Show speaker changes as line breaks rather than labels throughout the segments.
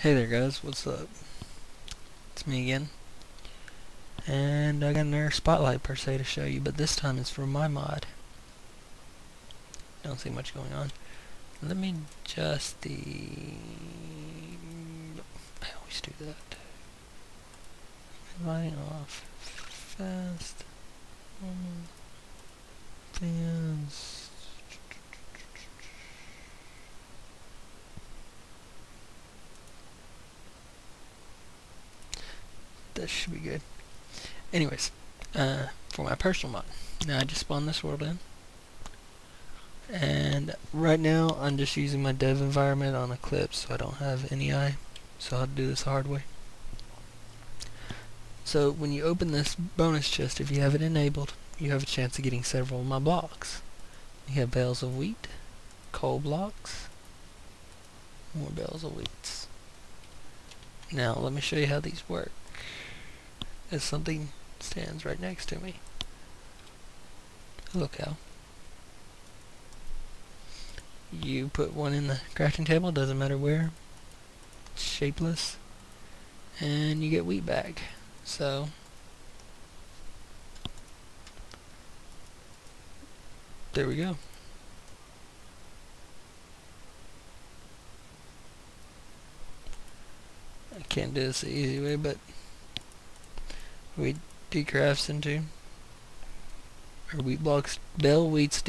Hey there guys, what's up? It's me again. And I got another spotlight per se to show you, but this time it's for my mod. Don't see much going on. Let me adjust the... I always do that. Lighting off. Fast. Fans. That should be good. Anyways, for my personal mod. Now I just spawned this world in. And right now I'm just using my dev environment on Eclipse, so I don't have any eye. So I'll do this the hard way. So when you open this bonus chest, if you have it enabled, you have a chance of getting several of my blocks. You have bales of wheat, coal blocks, more bales of wheat. Now let me show you how these work. As something stands right next to me. Hello cow. You put one in the crafting table, doesn't matter where. It's shapeless. And you get wheat back. So there we go. I can't do this the easy way, but wheat decrafts into, or wheat blocks, bell wheats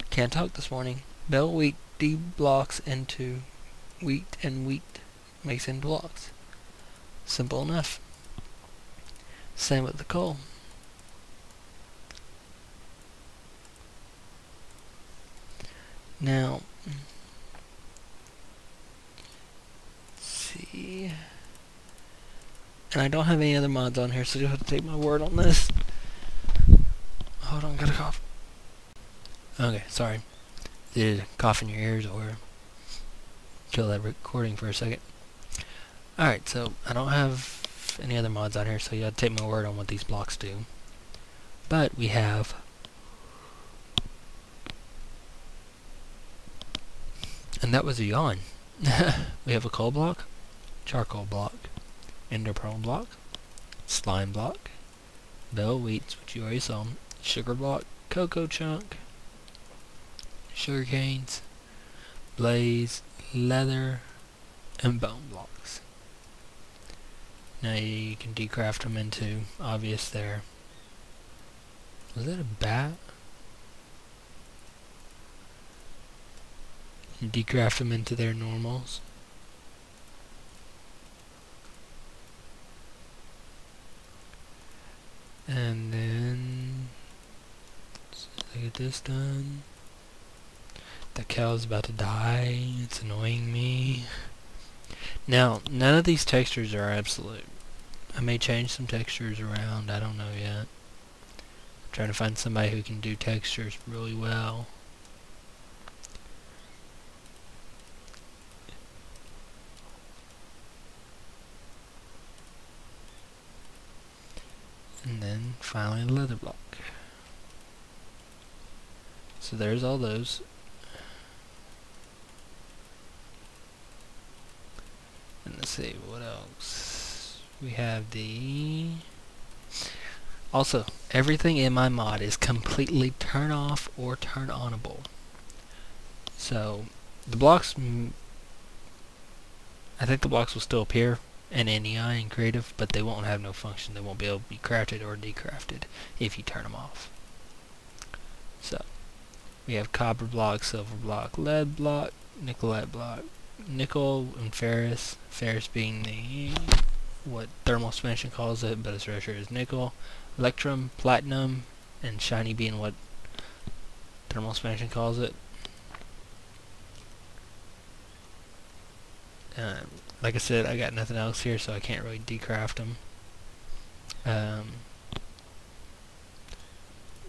can't talk this morning. Bell wheat blocks into wheat, and wheat makes into blocks. Simple enough. Same with the coal. Now, let's see. And I don't have any other mods on here, so you'll have to take my word on this. Hold on, gotta cough. Okay, sorry. Did cough in your ears or kill that recording for a second. Alright, so I don't have any other mods on here, so you have to take my word on what these blocks do. But we have and that was a yawn. We have a coal block, charcoal block, ender pearl block, slime block, bell wheats, which you already saw, sugar block, cocoa chunk, sugar canes, blaze, leather, and bone blocks. Now you can decraft them into, obvious there. Was that a bat? You decraft them into their normals. And then let's get this done. The cow's about to die. It's annoying me. Now, none of these textures are absolute. I may change some textures around. I don't know yet. I'm trying to find somebody who can do textures really well. And then finally a leather block. So there's all those. And let's see what else. We have the... Also, everything in my mod is completely turn off or turn onable. So the blocks, I think the blocks will still appear in NEI and creative, but they won't have no function. They won't be able to be crafted or decrafted if you turn them off. So we have copper block, silver block, lead block, nickelite block, nickel and ferrous. Ferrous being the what thermal expansion calls it, but it's rather is nickel, electrum, platinum, and shiny being what thermal expansion calls it. Like I said, I got nothing else here, so I can't really decraft them.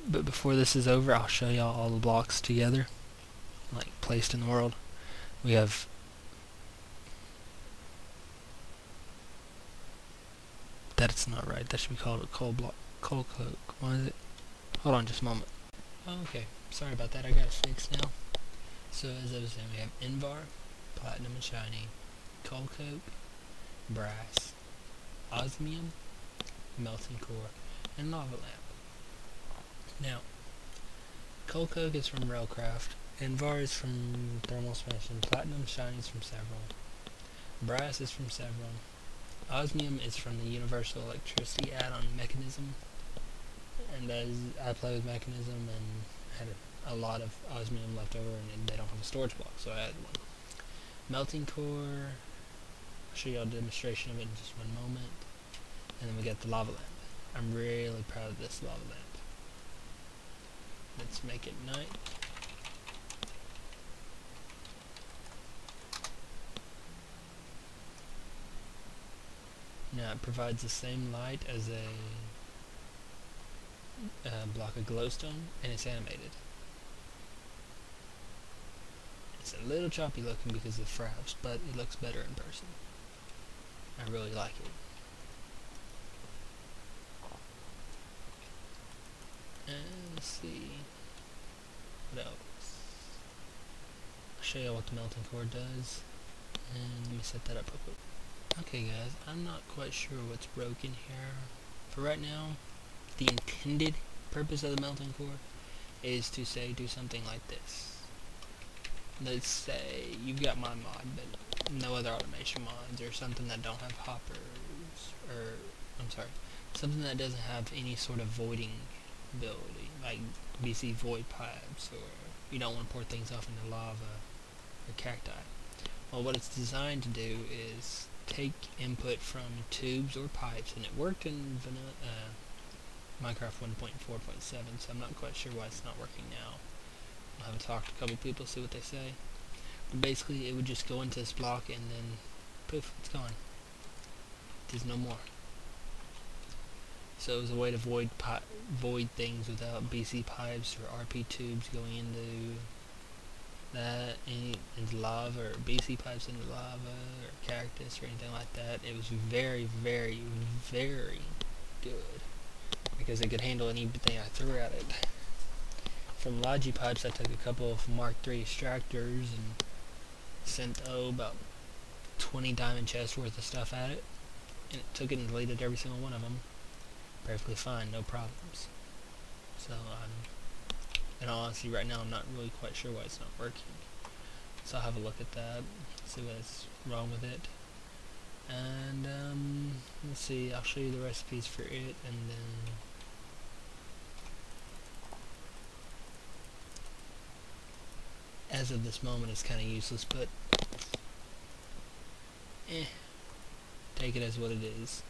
But before this is over, I'll show y'all all the blocks together, like placed in the world. We have that's not right. That should be called a coal block, coal cloak. Why is it? Hold on, just a moment. Okay, sorry about that. I got it fixed now. So as I was saying, we have Invar, platinum and shiny, coal coke, brass, osmium, melting core, and lava lamp. Now, coal coke is from Railcraft, and var is from thermal expansion, platinum shiny is from several, brass is from several, osmium is from the universal electricity add-on mechanism, and as I play with mechanism and had a lot of osmium left over, and they don't have a storage block, so I added one. Melting core, I'll show you a demonstration of it in just one moment. And then we got the lava lamp. I'm really proud of this lava lamp. Let's make it night. Now it provides the same light as a block of glowstone, and it's animated. It's a little choppy looking because of the fraps, but it looks better in person. I really like it. And let's see what else. I'll show you what the melting core does, and let me set that up real quick. Okay guys, I'm not quite sure what's broken here. For right now, the intended purpose of the melting core is to say do something like this. Let's say you've got my mod, but no other automation mods, or something that don't have hoppers, or I'm sorry, something that doesn't have any sort of voiding ability, like BC void pipes, or you don't want to pour things off into lava or cacti. Well, what it's designed to do is take input from tubes or pipes, and it worked in Minecraft 1.4.7, so I'm not quite sure why it's not working now. I'll have to talk to a couple people, see what they say. But basically, it would just go into this block, and then poof, it's gone. There's no more. So it was a way to void things without BC pipes or RP tubes going into that, into lava, or BC pipes into lava, or cactus, or anything like that. It was very, very, very good, because it could handle anything I threw at it. From Logi pipes, I took a couple of Mark III extractors and sent about 20 diamond chests worth of stuff at it, and it took it and deleted every single one of them perfectly fine, no problems. So in all honesty, right now I'm not really quite sure why it's not working, so I'll have a look at that, see what's wrong with it, and let's see, I'll show you the recipes for it, and then as of this moment it's kind of useless, but take it as what it is.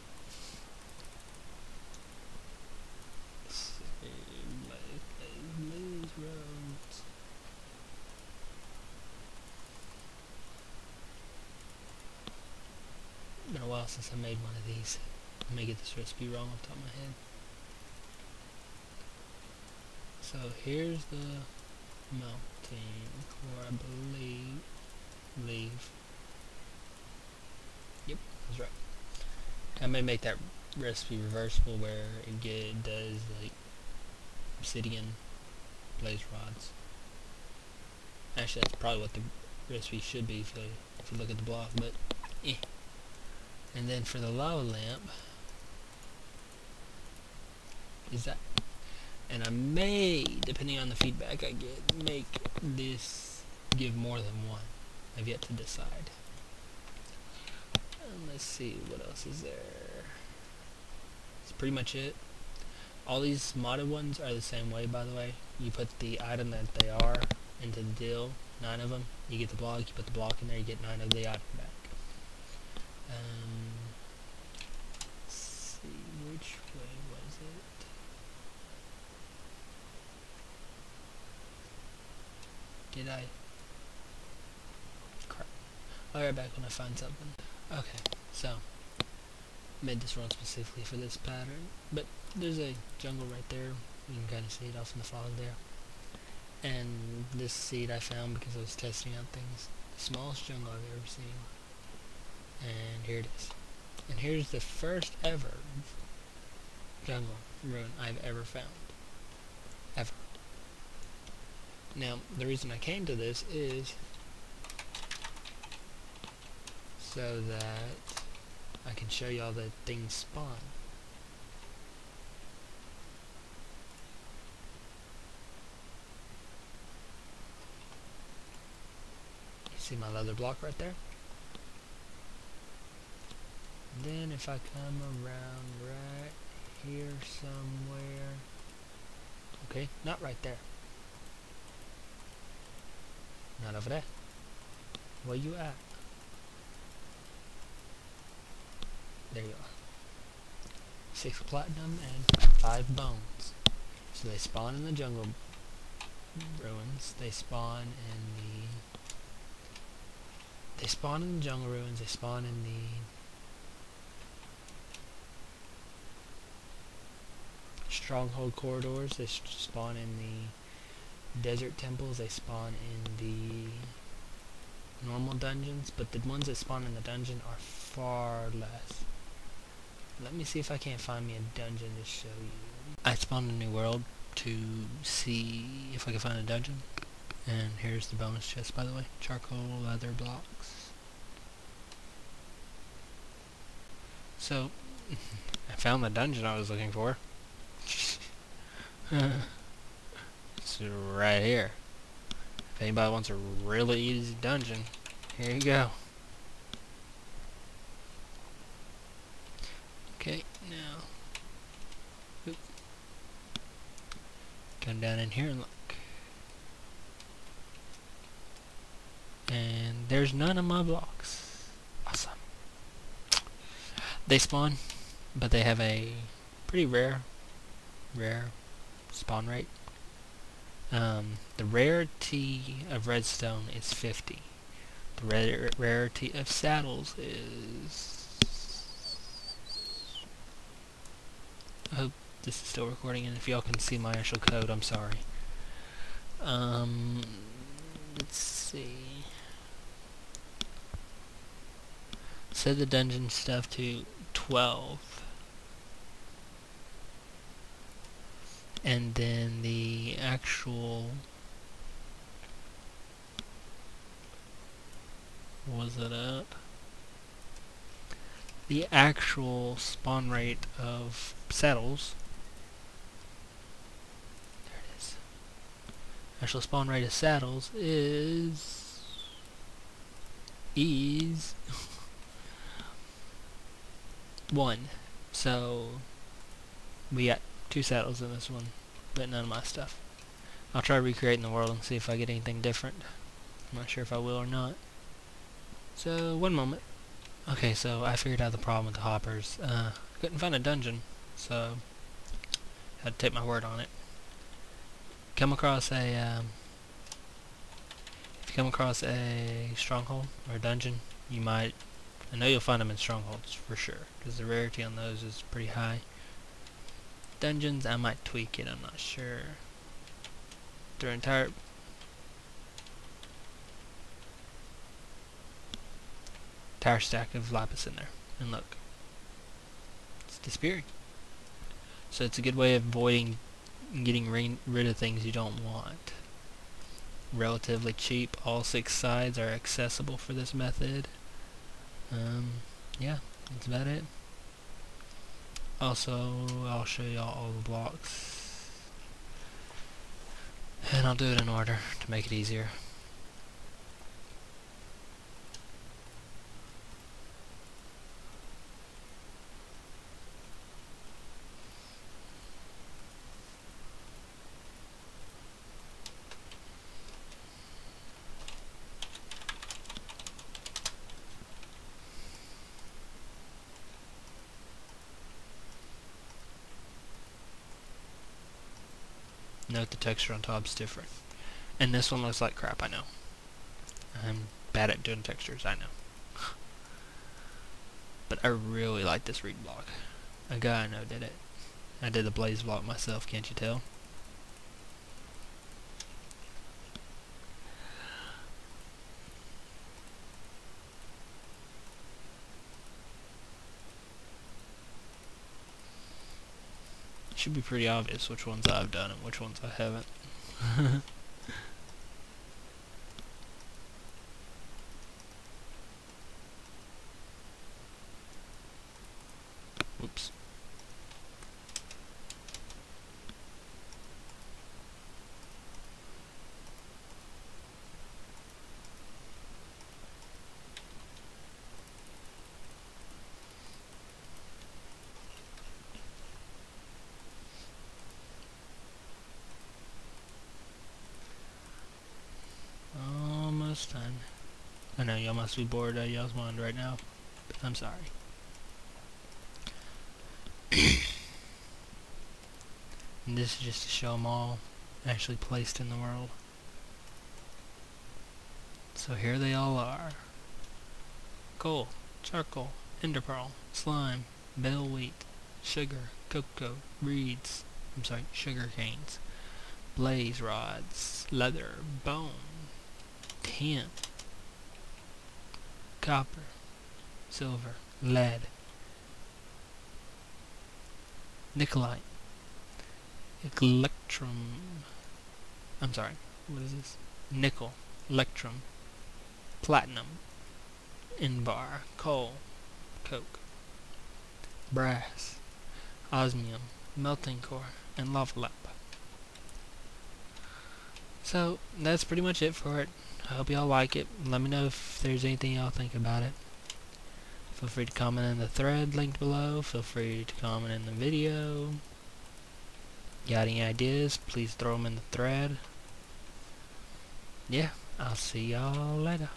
Been a while since I made one of these. I may get this recipe wrong off the top of my head. So here's the melting core, I believe. Yep, that's right. I may make that recipe reversible, where it does like obsidian blaze rods. Actually, that's probably what the recipe should be if you look at the block, but And then for the lava lamp, is that, and I may, depending on the feedback I get, make this give more than one. I've yet to decide. And let's see, what else is there? That's pretty much it. All these modded ones are the same way, by the way. You put the item that they are into the deal, 9 of them. You get the block, you put the block in there, you get 9 of the item back. Let's see, which way was it? Did I? Crap. I'll be right back when I find something. Okay, so made this run specifically for this pattern, but there's a jungle right there. You can kind of see it off in the fog there. And this seed I found because I was testing out things. The smallest jungle I've ever seen. And here it is. And here's the first ever jungle ruin I've ever found. Ever. Now, the reason I came to this is so that I can show y'all that things spawn. You see my leather block right there? And then if I come around right here somewhere, okay, not right there, not over there, where you at? There you are. 6 platinum and 5 bones. So they spawn in the jungle ruins. They spawn in the jungle ruins. They spawn in the stronghold corridors. They spawn in the desert temples. They spawn in the normal dungeons, but the ones that spawn in the dungeon are far less. Let me see if I can't find me a dungeon to show you. I spawned a new world to see if I can find a dungeon. And here's the bonus chest, by the way. Charcoal, leather blocks. So, I found the dungeon I was looking for. It's right here. If anybody wants a really easy dungeon, here you go. Okay, now come down in here and look. And there's none of my blocks. Awesome. They spawn, but they have a pretty rare spawn rate. The rarity of redstone is 50. The rarity of saddles is... I hope this is still recording, and if y'all can see my actual code, I'm sorry. Let's see. Set the dungeon stuff to 12. And then the actual... was it at? The actual spawn rate of saddles, there it is, actual spawn rate of saddles is 1. So we got 2 saddles in this one, but none of my stuff. I'll try recreating the world and see if I get anything different. I'm not sure if I will or not. So, one moment. Okay, so I figured out the problem with the hoppers. Couldn't find a dungeon, so had to take my word on it. Come across a if you come across a stronghold or a dungeon, you might, I know you'll find them in strongholds for sure, because the rarity on those is pretty high. Dungeons, I might tweak it, I'm not sure. Their entire stack of lapis in there, and look, it's disappearing. So it's a good way of avoiding getting rid of things you don't want. Relatively cheap. All 6 sides are accessible for this method. Yeah, that's about it. Also, I'll show y'all all the blocks, and I'll do it in order to make it easier. Note the texture on top's different. And this one looks like crap, I know. I'm bad at doing textures, I know. But I really like this reed block. A guy I know did it. I did the blaze block myself, can't you tell? Should be pretty obvious which ones I've done and which ones I haven't. I know y'all must be bored out of y'all's mind right now. But I'm sorry. And this is just to show them all actually placed in the world. So here they all are. Coal, charcoal, ender pearl, slime, bell wheat, sugar, cocoa, reeds, sugar canes, blaze rods, leather, bone, tin, copper, silver, lead, nicolite, electrum, what is this? Nickel, electrum, platinum, invar, coal, coke, brass, osmium, melting core, and lava lamp. So that's pretty much it for it. I hope y'all like it. Let me know if there's anything y'all think about it. Feel free to comment in the thread linked below. Feel free to comment in the video. Got any ideas? Please throw them in the thread. Yeah, I'll see y'all later.